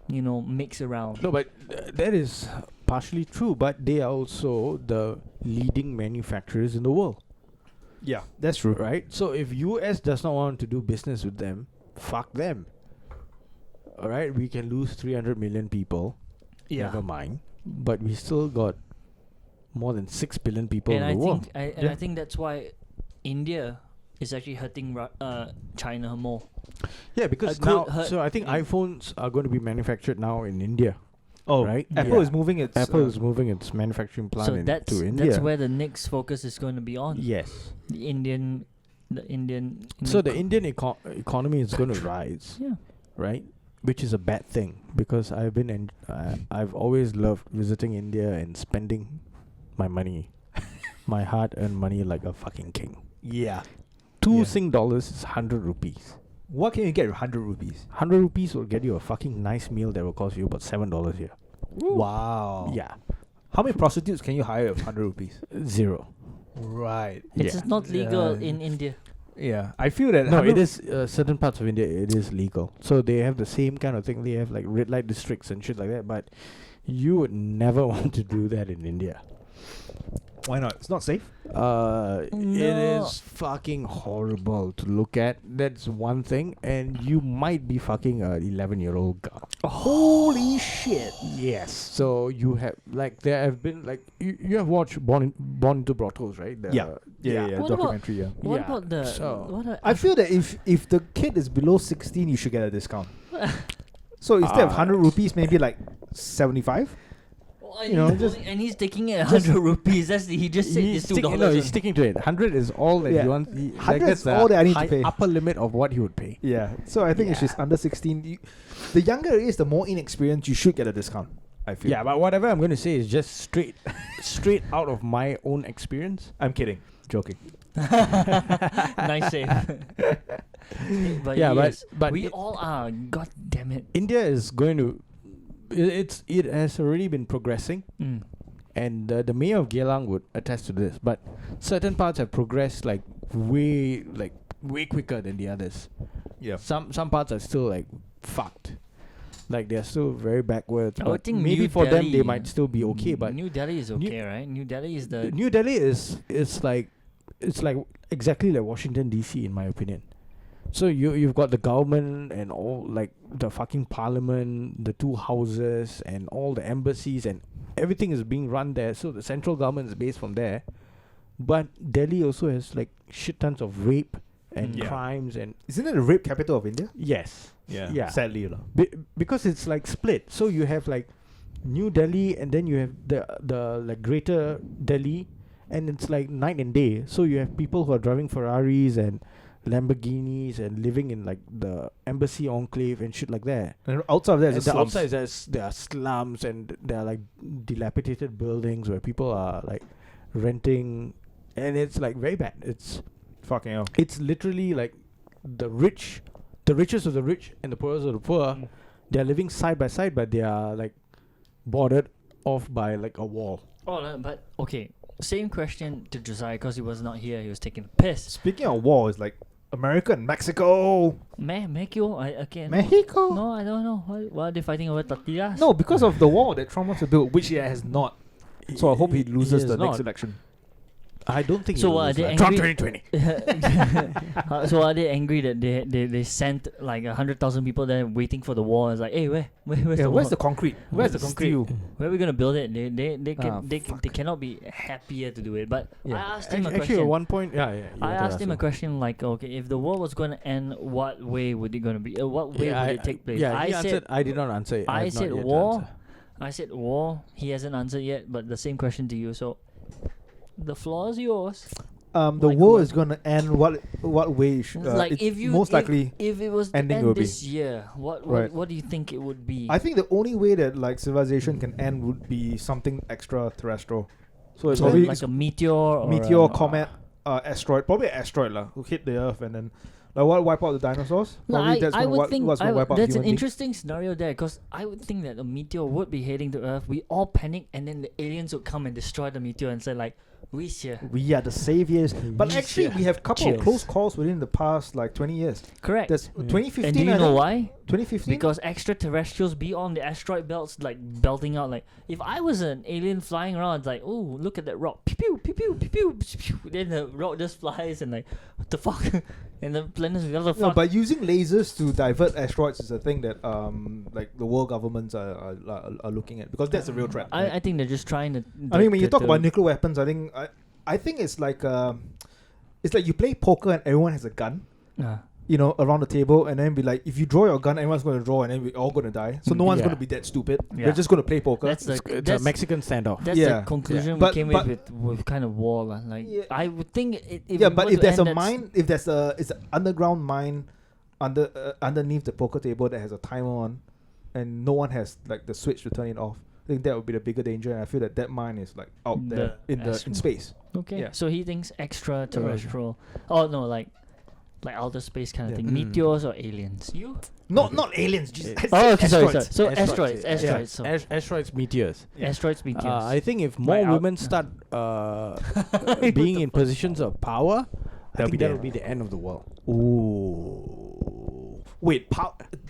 mix around.
No, but that is partially true. But they are also the leading manufacturers in the world.
Yeah, that's true.
Right? So if US does not want to do business with them, fuck them. Alright? We can lose 300 million people. Yeah. Never mind. But we still got more than 6 billion people in the world.
I think that's why India is actually hurting China more.
Yeah, because now, so I think iPhones are going to be manufactured now in India.
Oh,
right.
Apple is moving its
manufacturing plant into India.
That's where the next focus is going to be on.
Yes,
the Indian.
So the Indian economy is going to rise.
Yeah.
Right, which is a bad thing because I've always loved visiting India and spending my money, my hard-earned money like a fucking king.
Yeah.
Sing dollars is 100 rupees.
What can you get with 100 rupees?
100 rupees will get you a fucking nice meal that will cost you about $7 here.
Ooh. Wow.
Yeah.
How many prostitutes can you hire with 100 rupees?
0.
Right.
It's not legal in India.
Yeah. I feel that...
No, it is... certain parts of India, it is legal. So they have the same kind of thing. They have like red light districts and shit like that. But you would never want to do that in India.
Why not? It's not safe?
It is fucking horrible to look at. That's one thing. And you might be fucking an 11-year-old girl.
Holy shit.
Yes. So you have, like, there have been, like, you have watched Born into Brothels, right?
Yeah.
What
documentary,
What about the...
I feel that if the kid is below 16, you should get a discount. So instead of 100 rupees, maybe like 75?
And he's taking it 100 rupees. He just said it's $2.
No, he's sticking to it. 100 is all that he wants.
100 is all that I need to pay.
Upper limit of what he would pay.
Yeah. So I think if she's under 16, the younger it is, the more inexperienced, you should get a discount. I feel.
Yeah, but whatever I'm going to say is just straight out of my own experience.
I'm kidding. Joking.
Nice save. But
Yeah,
yes,
but
we all are. God damn it.
India is going to. It has already been progressing,
Mm.
and the mayor of Geylang would attest to this. But certain parts have progressed way quicker than the others.
Yeah.
Some parts are still fucked. They're still very backwards.
I would
But
think
maybe
New
for them they
Delhi,
might still be okay. But
New Delhi is okay, right? New Delhi is the
New Delhi is exactly like Washington DC in my opinion. So you've got the government and all the fucking parliament, the two houses and all the embassies and everything is being run there. So the central government is based from there. But Delhi also has shit tons of rape and
Yeah.
crimes and
Isn't it the rape capital of India?
yes. Yeah.
Sadly,
Because it's split. So you have New Delhi and then you have the Greater Delhi and it's night and day. So you have people who are driving Ferraris and Lamborghinis and living in the embassy enclave and shit like that.
And outside of that,
And
is
the
slums.
outside there are slums and there are dilapidated buildings where people are renting, and it's very bad.
Fucking hell.
It's literally the richest of the rich and the poorest of the poor. They're living side by side, but they are bordered off by a wall.
Oh, but okay. Same question to Josiah because he was not here. He was taking a piss.
Speaking of war, it's America and Mexico.
Mexico? Okay.
Mexico?
No, I don't know. Why are they fighting over tortillas?
No, because of the wall that Trump wants to build, which he has not. So I hope he loses
has
the next
not.
election.
I don't think.
So
it will
are
lose,
they
like, Trump
angry?
2020.
So are they angry that they sent 100,000 people there waiting for the wall? It's like, hey, where's the
Where's
wall?
the concrete?
Where's the
concrete?
concrete? Where are we gonna build it? They
Fuck.
cannot be happier to do it. But I asked him a
Actually,
question.
at one point, yeah. you
I
wanted to
asked
ask
him a
me.
question okay, if the war was going to end, what way would it going to be? What way
Yeah,
would it take place?
Yeah,
I
he
said,
answered. I did not answer it.
I
have not
said
yet to
war.
answer.
I said war. He hasn't answered yet, but the same question to you. So, the floor is yours.
The
Like
war
what?
is gonna end. What way?
If you
most likely.
if it was to
ending
end
will be-
this year, what
Right.
what do you think it would be?
I think the only way that civilization can end would be something extraterrestrial. So it's
So
probably
like a meteor, or
meteor, comet, asteroid, probably an asteroid who hit the Earth and then what wipe out the dinosaurs.
No,
Probably that's
I
gonna
would think
what's gonna wipe out
that's an
human beings.
interesting scenario there because I would think that a meteor would be heading to Earth. We all panic, and then the aliens would come and destroy the meteor and say we here.
We are the saviors, but
We
actually
share.
we have couple of
Chills.
close calls within the past 20 years.
Correct.
That's
Yeah.
2015.
And do you
I
know
think.
why?
2015.
Because extraterrestrials be on the asteroid belts, belting out. If I was an alien flying around, it's like, oh, look at that rock. Pew, pew, pew, pew, pew, pew, pew, pew. Then the rock just flies and what the fuck? And the planets, what the
No,
fuck?
but using lasers to divert asteroids is a thing that the world governments are looking at because that's a real threat.
I think they're just trying to.
I mean, when you talk about nuclear weapons, I think it's like you play poker and everyone has a gun, around the table, and then be like, if you draw your gun, everyone's going to draw, and then we're all going to die. So no one's
Yeah.
going to be that stupid.
Yeah.
They're just going to play poker.
That's the
It's
that's,
a Mexican standoff.
that's
Yeah.
the conclusion
Yeah.
we came
But-
with kind of war.
Yeah.
I would think it.
yeah,
we
but
were
if
to
there's
end
a
that
mine, if there's it's an underground mine underneath the poker table that has a timer on, and no one has the switch to turn it off, I think that would be the bigger danger. And I feel that mine is out there in
astral.
space.
Okay.
Yeah.
So he thinks extraterrestrial. Oh no, like outer space kind of
Yeah.
thing. Meteors or aliens? You?
Not aliens. Just
Yeah.
Oh, okay, sorry.
asteroids.
So
Asteroids,
asteroids. So
Asteroids, meteors.
asteroids, meteors.
I think if more
Like out-
women start being in positions of power,
That'll be
that
the
will be the end of the world.
Ooh. Wait,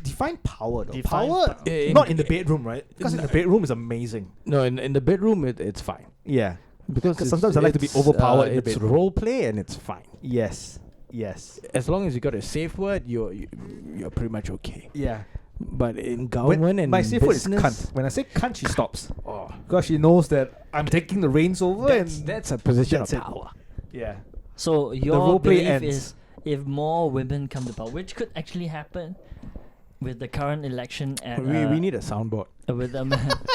define power though.
Define
Power,
power.
not in the bedroom, right? Because in the bedroom is amazing.
No, in the bedroom it's fine
Yeah.
because
Because sometimes I like to be overpowered in the
It's
bedroom.
role play and it's fine.
Yes.
As long as you got a safe word, you're pretty much okay.
Yeah.
But in government and
my safe word is
business,
cunt. When I say cunt, she stops
oh,
because she knows that I'm taking the reins over,
that's a position
that's
of
it.
power.
yeah.
So your
role play
belief
ends.
is if more women come to power, which could actually happen with the current election at
We need a soundboard.
with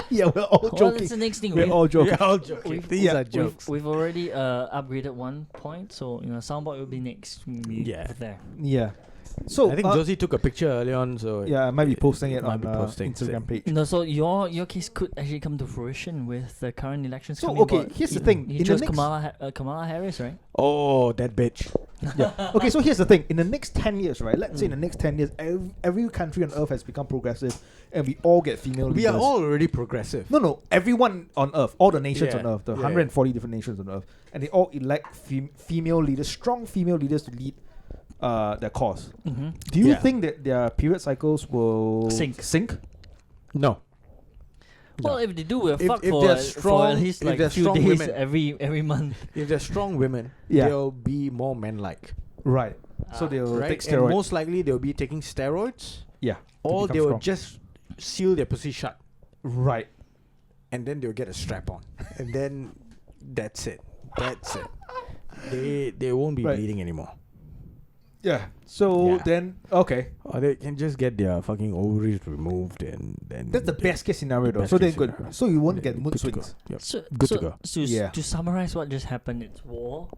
Yeah, we're all
well,
joking.
that's the next thing.
We're all joking.
We're all joking.
We've-
These are jokes.
We've already upgraded one point, so soundboard will be next.
Yeah.
There.
Yeah. So
I think Josie took a picture early on, so
I might be posting it
might
on
be posting,
Instagram page.
No, so your case could actually come to fruition with the current elections.
So,
coming
okay,
about.
here's the
You-
thing.
You
In the
chose
next-
Kamala Harris, right?
Oh, that bitch.
Yeah. Okay, so here's the thing. In the next 10 years, right? Let's say in the next 10 years, every country on Earth has become progressive and we all get female
We
leaders.
are all already progressive.
No, everyone on Earth, all the nations
Yeah,
on Earth, the
yeah.
140 different nations on Earth, and they all elect female leaders, strong female leaders to lead their cause.
Mm-hmm.
Do you
Yeah.
think that their period cycles will
Sink.
No.
Well, if they do, we're
If-
fucked
if
for,
they're
for
strong-
at least
if
like
they're
a few
strong
days
women.
every month.
If they're strong women,
Yeah.
they'll be more men-like.
Right. So they'll
Right?
take
And
steroids.
most likely they'll be taking steroids,
Yeah.
or
become
they will
strong.
just seal their pussy shut,
Right.
and then they'll get a strap on, and then that's it. That's it. They won't be
Right.
bleeding anymore.
Yeah. So
Yeah.
then, okay.
Or they can just get their fucking ovaries removed, and then
That's the best case scenario though.
Best
So they're
case
good.
scenario.
So you won't
They're
get mood
good to go.
swings.
Yep.
So,
Good
so,
to go.
So
Yeah.
to summarize what just happened, it's war,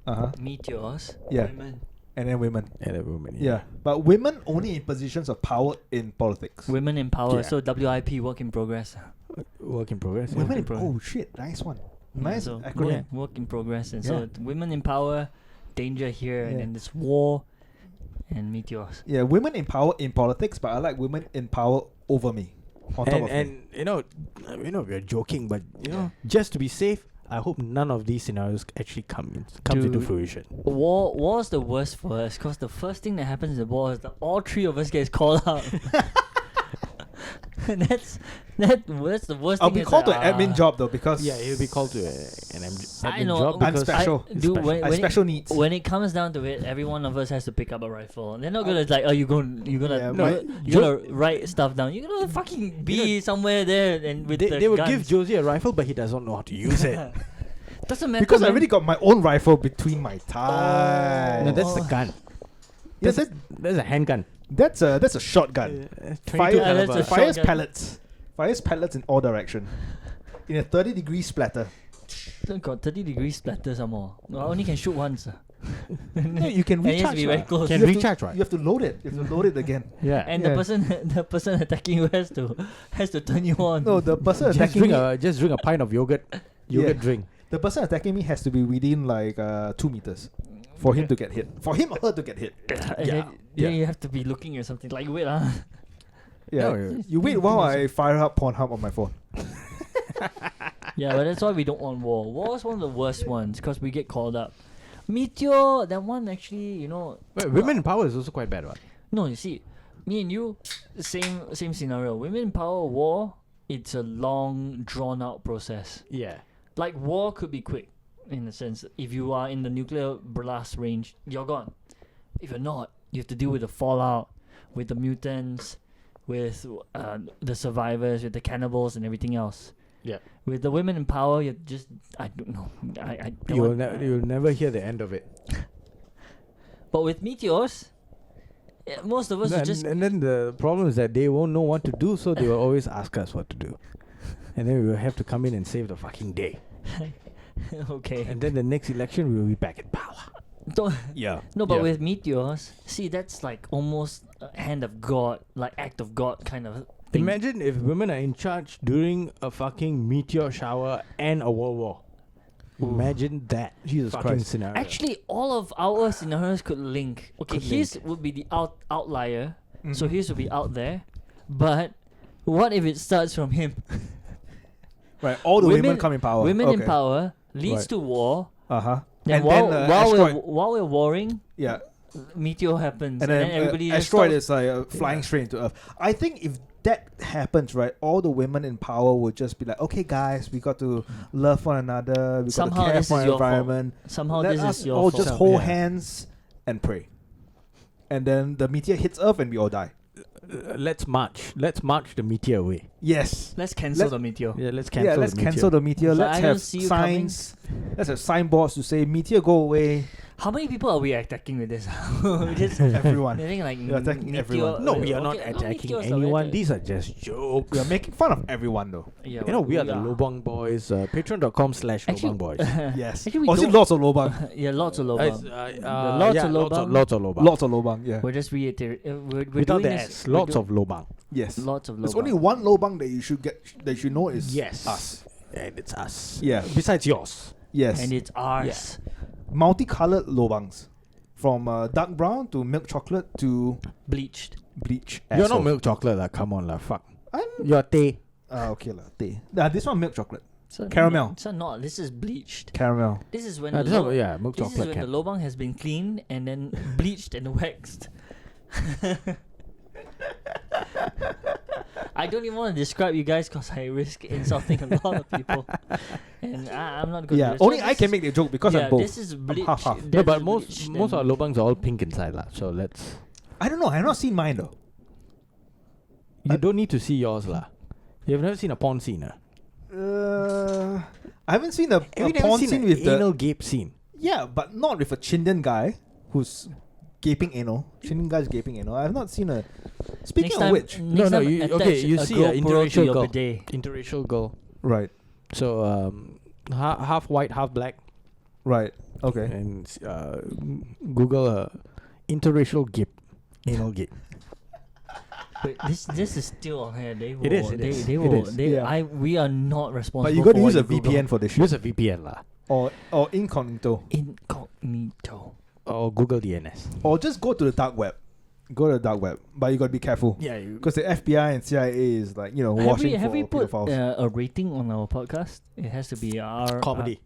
Uh-huh.
meteors,
Yeah.
women.
And then women.
And a woman.
Yeah. But women only in positions of power in politics.
Women in power.
Yeah.
So WIP, work in progress.
Work in progress. yeah.
Women
in pro-
Oh shit, nice one. Nice
so,
acronym.
yeah, work in progress. And
Yeah.
so women in power, danger here, and
Yeah.
then this war, and meteors.
Yeah, women in power in politics, but I like women in power over me. On top of me.
And we're joking, but just to be safe, I hope none of these scenarios actually comes into
Dude.
fruition.
War's the worst for us because the first thing that happens in the war is that all three of us gets called out. And that's the worst
I'll
thing.
be
is
called to
that,
an admin job though because
Yeah, he'll be called to an
I
admin
know,
job
I'm
because
special.
Dude, when,
I
when,
special
it,
needs.
when it comes down to it, every one of us has to pick up a rifle. They're not gonna like, oh, you're gonna
Yeah,
you're gonna write stuff down. You're gonna fucking be somewhere there and with the
they will
guns.
give Josie a rifle, but he doesn't know how to use it.
Doesn't matter.
Because I
man.
already got my own rifle between my thighs.
No, that's the gun.
Yeah,
That's a handgun.
that's a shotgun.
22
Yeah,
caliber.
that's a
Fires
shotgun.
pellets. Fires pellets in all direction. In a 30-degree splatter.
Got 30-degree splatter some more. No, I only can shoot once.
No, you can
And it has
recharge.
to be very
right?
close.
Can
You have
recharge,
to,
right?
You have to load it. You have to load it again.
Yeah.
And
Yeah.
the person attacking you has to turn you on.
No, the person
Just
attacking
drink
me.
just drink a pint of yogurt drink.
The person attacking me has to be within like 2 meters for him to get hit. For him or her to get hit.
And
Yeah.
then you have to be looking at something like, wait,
Yeah.
No,
You wait while I fire up Pornhub on my phone.
Yeah, but that's why we don't want war. War is one of the worst ones because we get called up. Meteor, that one actually,
Wait, women in power is also quite bad, right?
No, you see, me and you, same scenario. Women in power, war, it's a long, drawn out process.
Yeah.
Like war could be quick, in a sense. If you are in the nuclear blast range, you're gone. If you're not, you have to deal with the fallout, with the mutants, with the survivors, with the cannibals and everything else.
Yeah.
With the women in power, you just I don't know. I don't
You'll,
want-
you'll never hear the end of it.
But with meteors, most of us are
And,
just
and then the problem is that they won't know what to do, so they will always ask us what to do. And then we will have to come in and save the fucking day.
okay.
And then the next election, we will be back in power.
Don't,
Yeah.
no, but
Yeah.
with meteors, see, that's like almost a hand of God, like act of God kind of thing.
Imagine if women are in charge during a fucking meteor shower and a world war. Imagine that.
Jesus
fucking
Christ.
scenario.
Actually, all of our scenarios could link. Okay,
Could
his would be the outlier, so
Mhm.
his would be out there. But what if it starts from him?
Right, all the women
Women-
come in power.
Women in
Okay.
power leads
Right.
to war.
Uh-huh.
Then
And
while
then,
while we're
asteroid-
while we're warring,
Yeah.
meteor happens,
And then
everybody just
asteroid
stops.
is like flying straight into Earth. I think if that happens, right, all the women in power would just be like, okay, guys, we got to love one another. We
Somehow
got to care
this
for
is
our
your fault.
environment.
Somehow
Let
this
us
is your
all
fault.
just hold
Yeah.
hands and pray. And then the meteor hits Earth and we all die.
Let's march. Let's march the meteor away.
Yes.
Let's cancel
Let's-
the meteor.
Yeah, let's cancel
let's
the meteor.
cancel the meteor.
So
Let's
I don't
have
see you coming.
signs. Let's have signboards to say meteor go away.
How many people are we attacking with this? We just
Everyone.
I think like
You're attacking everyone.
No, we are not attacking anyone. These are just jokes.
We are making fun of everyone though.
Yeah,
You know, we are the Lobang Boys. Patreon.com/Lobang Boys.
Yes.
Actually, we
Or is it
don't-
lots of lobang?
Yeah, lots of
Lots
lobang.
lots of Lobang.
Lots of lobang, yeah.
We're just reiterating. We're
Without
doing
the
this.
S. Lots of Lobang.
Yes.
Lots of lobang.
There's only one lobang that you should know is
Yes.
us.
And it's us.
Yeah.
Besides yours.
Yes.
And it's ours.
Multicolored lobangs. From dark brown to milk chocolate to
Bleached.
bleach.
You're
asshole.
not milk chocolate, lah. Come on, lah. Fuck.
I'm
You're tea.
okay lah. This one milk chocolate.
So
Caramel.
So not. This is bleached.
Caramel.
This is when
This
the
one, yeah, milk
this is
chocolate.
when the lobang has been cleaned and then bleached and waxed. I don't even want to describe you guys because I risk insulting a lot of people, and I'm not good.
Yeah.
at this.
Only
So
I
this
can
is-
make the joke because
yeah,
I'm both.
this is bleached.
half.
No,
that
but
is
most
bleached
our
and-
lobangs are all pink inside, lah. So let's.
I don't know. I've not seen mine though.
You don't need to see yours, lah. You've never seen a porn scene,
I haven't seen a
Have you never
porn
seen
scene
an
with
anal
the
gape scene?
but not with a Chindian guy who's gaping anal. Chindian guy's gaping anal. I've not seen a. Speaking
Next
of
time,
which,
next time
you
attach
you
a
see an
GoPro to
interracial
your
girl.
bidet.
Interracial girl.
right,
So half white, half black,
right, okay.
and Google interracial gape, anal gape.
But this is still on here. They will.
It is, it
They,
is,
they
it
will.
is.
They,
Yeah.
we are not responsible.
But you got to
for
use
what
a
you Google.
VPN for this shit,
Use a VPN, lah,
or incognito,
Incognito.
or Google DNS.
or just go to the dark web. Go to the dark web, but you got to be careful
Yeah,
because the FBI and CIA is like watching
Have we
for
put
pedophiles.
a rating on our podcast? It has to be our
comedy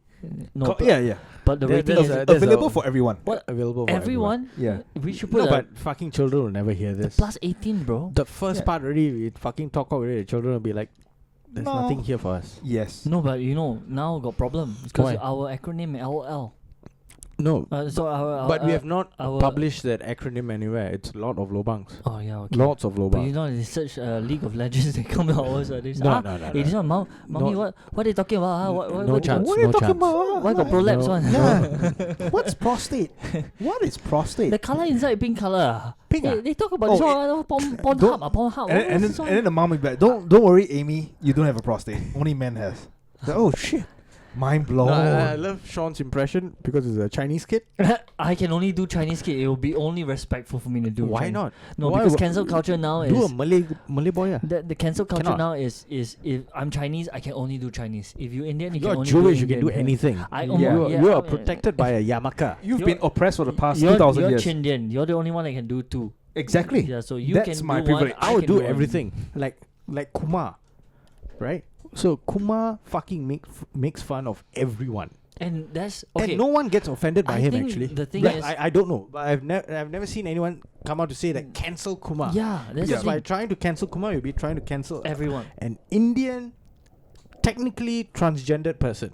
no, but,
yeah,
but the
There-
rating
there's
is
a- there's
available
a-
for everyone.
what
available for
everyone.
Yeah.
We should put
No, but fucking children will never hear this.
plus 18, bro.
The first
Yeah.
part already, we fucking talk about it. The children will be like, "There's
No.
nothing here for us."
Yes.
No, but now got problem because
Why?
our acronym LOL.
No,
So our
but we have not
our-
published that acronym anywhere. It's a lot of lobangs.
Oh yeah, okay.
Lots of
But you
lobangs.
know, they search League of Legends. They come out also. They say,
No, no, no,
Hey, this
no.
one, mommy,
No.
what are they talking about?
No chance.
What are you
No
talking
chance.
about?
Why got prolapse
No.
one?
Yeah. What's prostate? What is prostate?
The color inside pink color.
Pink ah?
They talk about
Oh,
this one. Pornhub.
don't-
Pornhub.
And then the mom will be like, don't worry, Amy, you don't have a prostate. Only men has. Like, oh shit. Mind blown.
No, I love Sean's impression because it's a Chinese kid.
I can only do Chinese kid. It will be only respectful for me to do.
Why
Chinese.
not?
No,
Why
because
wo-
cancel culture now
Do a
is
Malay boy.
the cancel culture
Cannot.
now is if I'm Chinese, I can only do Chinese. If you Indian, you
You're
can only
Jewish.
do
You can do
Indian.
anything.
I
Yeah.
only,
You are
I mean,
protected by a yarmulke.
You've
You're-
been oppressed for the past
You're
2,000 years.
Chindian. You're the only one that can do two.
Exactly.
Yeah, so you
That's
can
my
do
privilege.
one.
I would
can
do
one.
everything. Like Kumar, right? So Kumar fucking makes fun of everyone.
And that's okay.
And no one gets offended by
I
him
think
actually.
the thing
Like,
is-
I don't know, but I've never seen anyone come out to say that cancel Kumar.
Yeah, that's
Because
the
by
thing.
trying to cancel Kumar, you'll be trying to cancel
Everyone.
an Indian, technically transgendered person.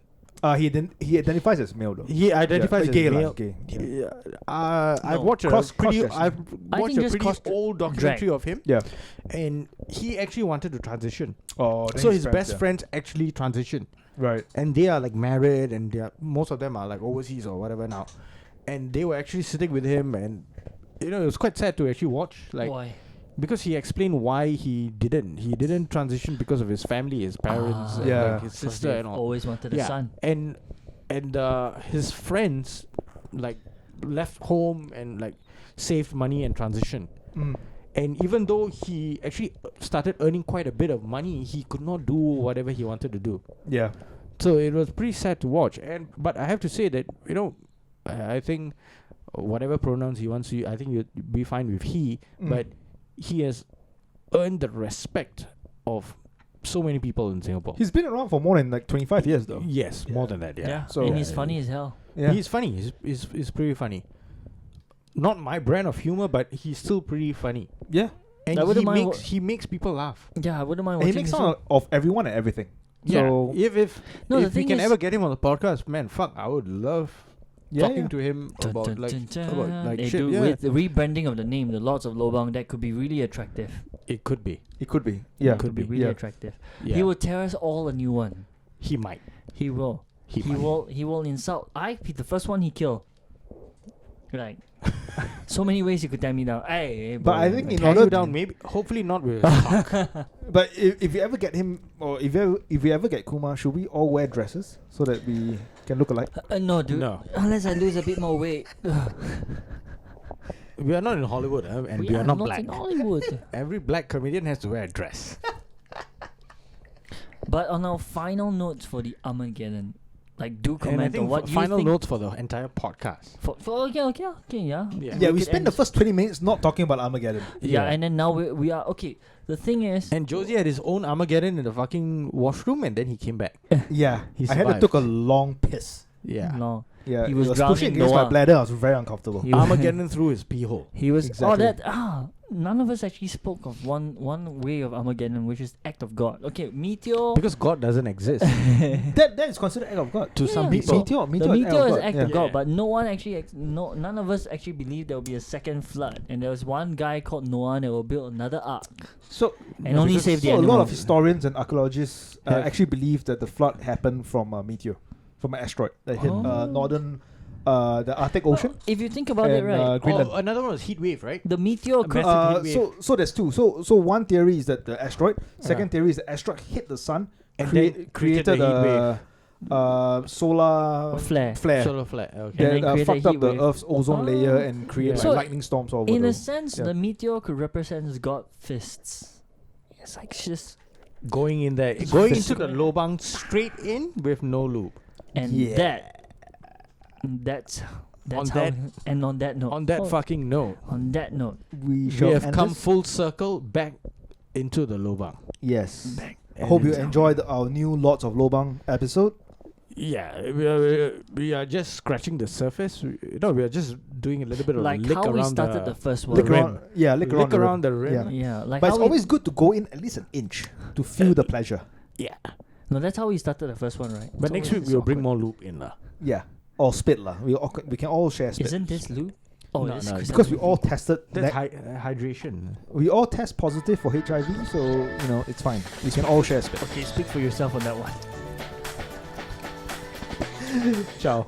He identifies as male though.
He identifies
Yeah,
as
gay lah,
male.
gay. Yeah.
Yeah. I've
No,
watched a
cross-dressing.
I've
I
watched
think
a
just
pretty
cross-
old documentary of him,
Yeah.
and he actually wanted to transition.
Oh,
So his best friends actually transitioned,
Right.
and they are like married, and most of them are like overseas or whatever now, and they were actually sitting with him, and it was quite sad to actually watch, like
Why?
because he explained why he didn't transition because of his family, his parents,
Ah.
and,
Yeah.
like, his
'Cause
sister
they've
and all.
always wanted a
Yeah,
son.
and his friends like left home and like saved money and transition.
Mm.
And even though he actually started earning quite a bit of money, he could not do whatever he wanted to do.
Yeah.
So it was pretty sad to watch. But I have to say that I think whatever pronouns he wants to, I think you'd be fine with he.
Mm.
But he has earned the respect of so many people in Singapore.
He's been around for more than like 25 years though.
Yes,
Yeah.
more than that. Yeah.
So-
and he's funny as hell.
Yeah.
He's funny. He's pretty funny. Not my brand of humor, but he's still pretty funny.
yeah.
And
I wouldn't mind
he makes people laugh.
Yeah, I wouldn't mind
And he
watching.
makes
his
fun of everyone and everything. So
Yeah. If
No, the
if we
thing
can
is-
ever get him on the podcast, man, fuck, I would love talking
yeah.
to him
Dun,
about
dun,
like
dun, dun.
about like
They
shit.
do
Yeah.
with the rebranding of the name, the Lords of Lobang, that could be really attractive.
It could be.
It could be. Yeah.
Could be.
Really
Yeah.
attractive.
Yeah.
He will tear us all a new one.
He might.
He will.
He
He
might.
will. He will insult. The first one he killed. Like, so many ways you could tie me down. Hey,
But
boy.
I think in
Tie
order
you down, maybe, hopefully not with a cock.
But if you ever get him, or if you ever get Kumar, should we all wear dresses so that we can look alike?
No, dude.
No.
Unless I lose a bit more weight.
We are not in Hollywood, and we are not black.
in Hollywood.
Every black comedian has to wear a dress.
But on our final notes for the Armageddon, like, do
And I
comment
think
on what you
final
think.
notes for the entire podcast.
For okay, yeah.
Yeah, we
could
spent
end
the
this-
first 20 minutes not talking about Armageddon.
Yeah, and then now we are okay. The thing is,
And Josie had his own Armageddon in the fucking washroom, and then he came back.
Yeah,
He
I had to
survived.
took a long piss.
Yeah.
no,
Yeah,
He
it
was
was
drowning
pushing against my
Noah.
bladder. I was very uncomfortable.
he
Armageddon through his pee hole.
He was
Exactly.
none of us actually spoke of one way of Armageddon, which is act of God. Okay, meteor.
Because God doesn't exist
That is considered act of God.
to some
Yeah,
people.
so
Meteor
the
is
meteor is
God.
act
Yeah.
of God,
Yeah.
but no one actually, none of us actually believed there will be a second flood, and there was one guy called Noah that will build another ark
So,
and
No,
only
because-
save the
so a lot of
animals.
historians and archaeologists
Have-
actually believe that the flood happened from a meteor, from an asteroid that hit
Oh.
northern, the Arctic Ocean.
If you think about it,
and,
right,
Greenland.
Oh, another one was heat wave, right?
the meteor could.
massive heat wave.
So there's two. So one theory is that the asteroid. Second theory is the asteroid hit the sun
And
crea-
then
created
created a
a solar
Flare.
Solar flare. Okay.
And then
that
created
fucked
heat
up the
wave.
Earth's ozone layer
Oh.
and created
So,
lightning storms all over
In
the
a sense,
yeah.
the meteor could represent God fists. It's like just
Going in there,
It's
going
just
into the
going-
lobang straight in with no loop.
and
Yeah.
that's
On
how.
that-
And on that note,
On that fucking note,
on that note,
we shall
we have
end
come
this.
full circle back into the lobang.
Yes.
back.
I hope you
And-
enjoyed our new Lords of Lobang episode.
Yeah, we are just scratching the surface. We are just doing a little bit of
Like
lick
how
around
we started the first one.
Lick
rim.
around, yeah, lick around,
lick around
the
the rim.
Yeah.
Yeah, like
But
how
it's
we,
always good to go in at least an inch to feel the pleasure.
Yeah.
no, that's how we started the first one, right?
But
It's
next
always
week we'll
this
bring
awkward.
more loop in lah.
Yeah, or spit lah. We can all share spit.
Isn't this loop? Oh,
No,
it's
no,
Because we all tested.
That's hydration.
We all test positive for HIV, so it's fine. We can all share spit.
Okay, speak for yourself on that one.
Ciao.